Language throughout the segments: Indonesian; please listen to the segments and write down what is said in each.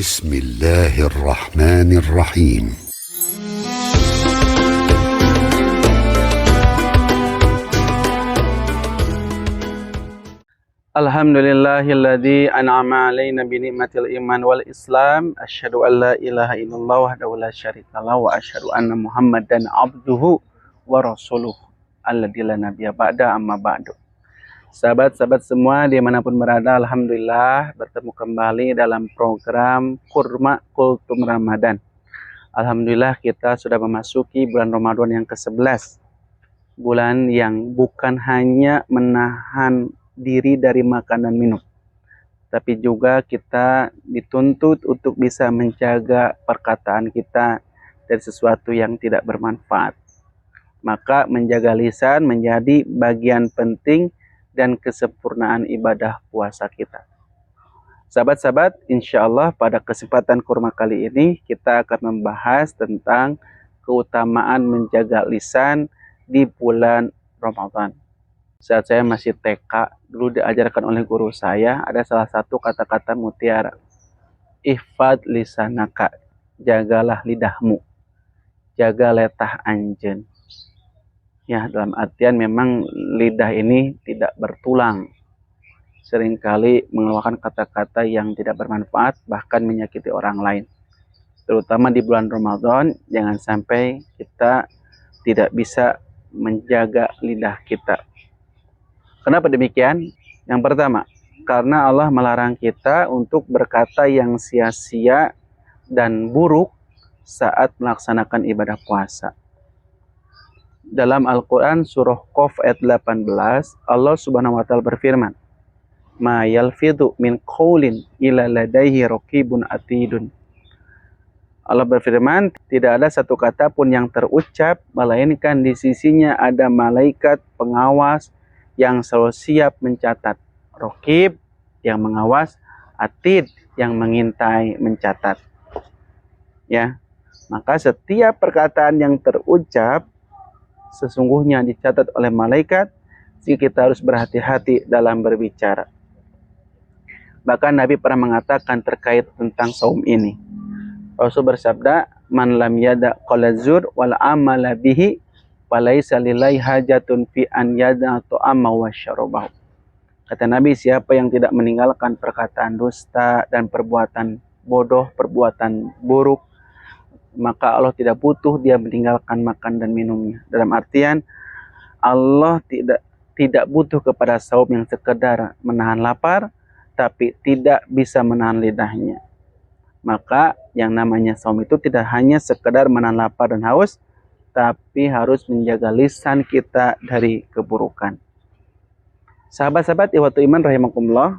بسم الله الرحمن الرحيم. Alhamdulillahilladzi an'ama alaina bi ni'matil iman wal islam. Asyhadu an la ilaha illallah wahdahu la syarikalah wa asyhadu anna Muhammadan abduhu wa rasuluh alladzi la nabiyya ba'da amma ba'du. Sahabat-sahabat semua dimanapun berada, alhamdulillah bertemu kembali dalam program Kurma Kultum Ramadan. Alhamdulillah kita sudah memasuki bulan Ramadan yang ke-11. Bulan yang bukan hanya menahan diri dari makan dan minum, tapi juga kita dituntut untuk bisa menjaga perkataan kita dari sesuatu yang tidak bermanfaat. Maka menjaga lisan menjadi bagian penting dan kesempurnaan ibadah puasa kita. Sahabat-sahabat, insya Allah pada kesempatan kurma kali ini kita akan membahas tentang keutamaan menjaga lisan di bulan Ramadan. Saat saya masih TK, dulu diajarkan oleh guru saya, ada salah satu kata-kata mutiara. Ihfad lisanaka, jagalah lidahmu, jaga letah anjen. Ya, dalam artian memang lidah ini tidak bertulang. Seringkali mengeluarkan kata-kata yang tidak bermanfaat, bahkan menyakiti orang lain. Terutama di bulan Ramadan, jangan sampai kita tidak bisa menjaga lidah kita. Kenapa demikian? Yang pertama, karena Allah melarang kita untuk berkata yang sia-sia dan buruk saat melaksanakan ibadah puasa. Dalam Al-Quran surah Qaf ayat 18, Allah subhanahu wa ta'ala berfirman, Ma yalfidhu min qawlin ila ladaihi raqibun atidun. Allah berfirman, tidak ada satu kata pun yang terucap, melainkan di sisinya ada malaikat pengawas yang selalu siap mencatat. Raqib yang mengawas, atid yang mengintai, mencatat. Ya, maka setiap perkataan yang terucap sesungguhnya dicatat oleh malaikat. Jadi kita harus berhati-hati dalam berbicara. Bahkan Nabi pernah mengatakan terkait tentang saum ini. Rasul bersabda, Man lam yada qala zur wal amala bihi falaisa lillahi hajatun fi an yada ta'ama wa syarabahu. Kata Nabi, siapa yang tidak meninggalkan perkataan dusta dan perbuatan bodoh, perbuatan buruk, maka Allah tidak butuh dia meninggalkan makan dan minumnya. Dalam artian Allah tidak butuh kepada saum yang sekedar menahan lapar, tapi tidak bisa menahan lidahnya. Maka yang namanya saum itu tidak hanya sekedar menahan lapar dan haus, tapi harus menjaga lisan kita dari keburukan. Sahabat-sahabat ikhwatul iman rahimakumullah.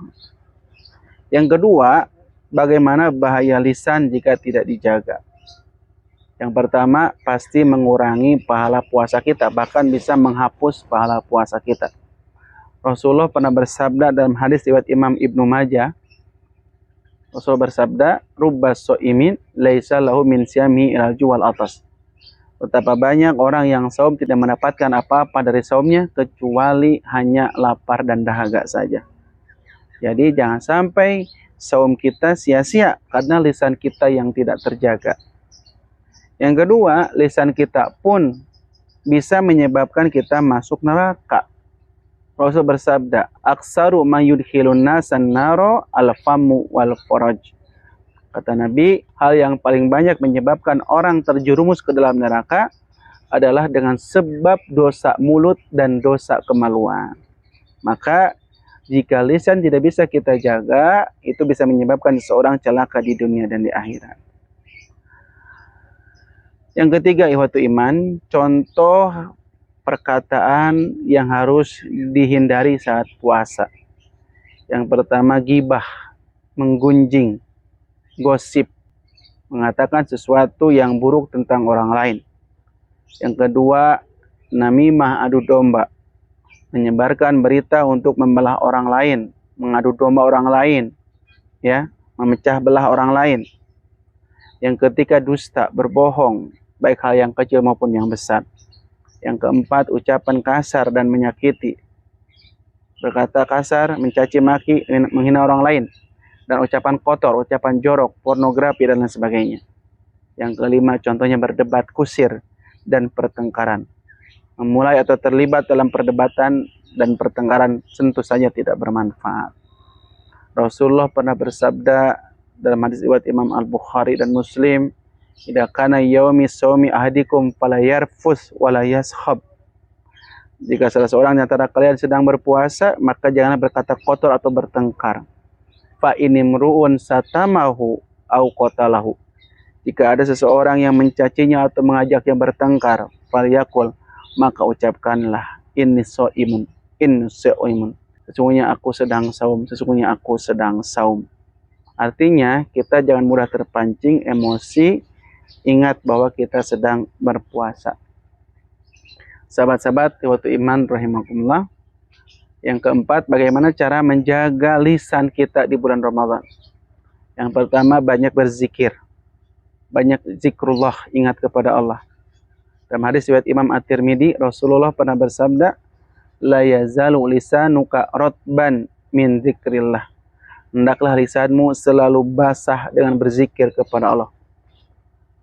Yang kedua, bagaimana bahaya lisan jika tidak dijaga? Yang pertama, pasti mengurangi pahala puasa kita, bahkan bisa menghapus pahala puasa kita. Rasulullah pernah bersabda dalam hadis riwayat Imam Ibnu Majah. Rasul bersabda, Rubbas so'imin laisa lahu min siyami ilal juwal atas. Betapa banyak orang yang saum tidak mendapatkan apa-apa dari saumnya kecuali hanya lapar dan dahaga saja. Jadi jangan sampai saum kita sia-sia karena lisan kita yang tidak terjaga. Yang kedua, lisan kita pun bisa menyebabkan kita masuk neraka. Rasul bersabda, Aksaru ma yudkhilun nasan naro al-famu wal faraj. Kata Nabi, hal yang paling banyak menyebabkan orang terjerumus ke dalam neraka adalah dengan sebab dosa mulut dan dosa kemaluan. Maka jika lisan tidak bisa kita jaga, itu bisa menyebabkan seseorang celaka di dunia dan di akhirat. Yang ketiga, ikhwatu iman, contoh perkataan yang harus dihindari saat puasa. Yang pertama, gibah, menggunjing, gosip, mengatakan sesuatu yang buruk tentang orang lain. Yang kedua, namimah, adu domba, menyebarkan berita untuk membelah orang lain, mengadu domba orang lain, ya, memecah belah orang lain. Yang ketiga, dusta, berbohong, baik hal yang kecil maupun yang besar. Yang keempat, ucapan kasar dan menyakiti, berkata kasar, mencaci maki, menghina orang lain. dan ucapan kotor, ucapan jorok, pornografi dan lain sebagainya. Yang kelima, contohnya berdebat kusir dan pertengkaran. Memulai atau terlibat dalam perdebatan dan pertengkaran tentu saja tidak bermanfaat. Rasulullah pernah bersabda dalam hadis riwayat Imam Al-Bukhari dan Muslim, "Idza kana yaumi shaumi ahadikum fala yarfus wala yashab." Jika salah seorang di antara kalian sedang berpuasa, maka janganlah berkata kotor atau bertengkar. Fa inimruun satamahu au qatalahu. Jika ada seseorang yang mencacinya atau mengajaknya bertengkar, falyakul, maka ucapkanlah inni shaimun, inni shaimun. Sesungguhnya aku sedang saum, sesungguhnya aku sedang saum. Artinya, kita jangan mudah terpancing emosi, ingat bahwa kita sedang berpuasa. Sahabat-sahabat waktu iman rahimakumullah. Yang keempat, bagaimana cara menjaga lisan kita di bulan Ramadan. Yang pertama, banyak berzikir. Banyak zikrullah, ingat kepada Allah. Dalam hadis riwayat Imam At-Tirmidzi, Rasulullah pernah bersabda, "La yazalu lisanuka rotban min zikrillah." Hendaklah lisanmu selalu basah dengan berzikir kepada Allah.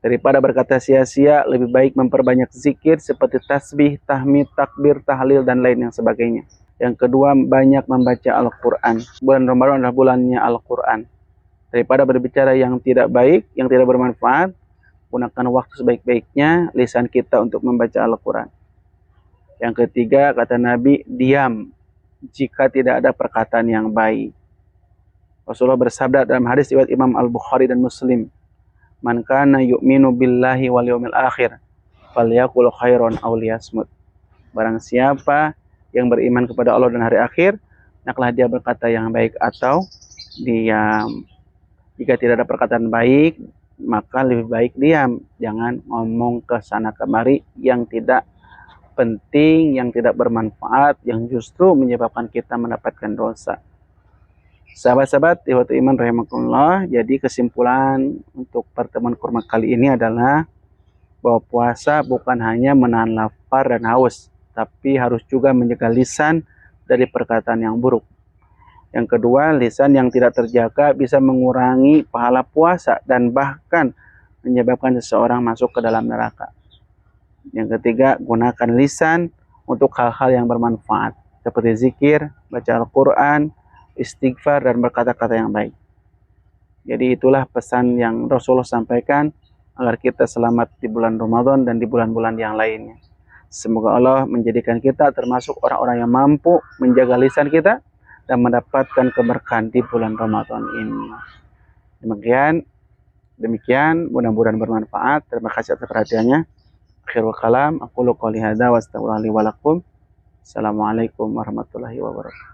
Daripada berkata sia-sia, lebih baik memperbanyak zikir seperti tasbih, tahmid, takbir, tahlil, dan lain yang sebagainya. Yang kedua, banyak membaca Al-Quran. Bulan Ramadan adalah bulannya Al-Quran. Daripada berbicara yang tidak baik, yang tidak bermanfaat, gunakan waktu sebaik-baiknya lisan kita untuk membaca Al-Quran. Yang ketiga, kata Nabi, diam jika tidak ada perkataan yang baik. Rasulullah bersabda dalam hadis riwayat Imam Al-Bukhari dan Muslim, "Man kana yu'minu billahi wal yawmil akhir, falyaqul khairan aw liyasmut." Barang siapa yang beriman kepada Allah dan hari akhir, hendaklah dia berkata yang baik atau diam. Jika tidak ada perkataan baik, maka lebih baik diam. Jangan ngomong ke sana kemari yang tidak penting, yang tidak bermanfaat, yang justru menyebabkan kita mendapatkan dosa. Sahabat-sahabat waktu iman rahimakumullah, jadi kesimpulan untuk pertemuan kurma kali ini adalah bahwa puasa bukan hanya menahan lapar dan haus, tapi harus juga menjaga lisan dari perkataan yang buruk. Yang kedua, lisan yang tidak terjaga bisa mengurangi pahala puasa dan bahkan menyebabkan seseorang masuk ke dalam neraka. Yang ketiga, gunakan lisan untuk hal-hal yang bermanfaat seperti zikir, baca Al-Quran, istighfar, dan berkata-kata yang baik. Jadi itulah pesan yang Rasulullah sampaikan agar kita selamat di bulan Ramadan dan di bulan-bulan yang lainnya. Semoga Allah menjadikan kita termasuk orang-orang yang mampu menjaga lisan kita dan mendapatkan keberkahan di bulan Ramadan ini. Demikian, mudah-mudahan bermanfaat. Terima kasih atas perhatiannya. Akhirul kalam, aqulu qouli hadza wa astaghfirullahi wa lakum. Assalamualaikum warahmatullahi wabarakatuh.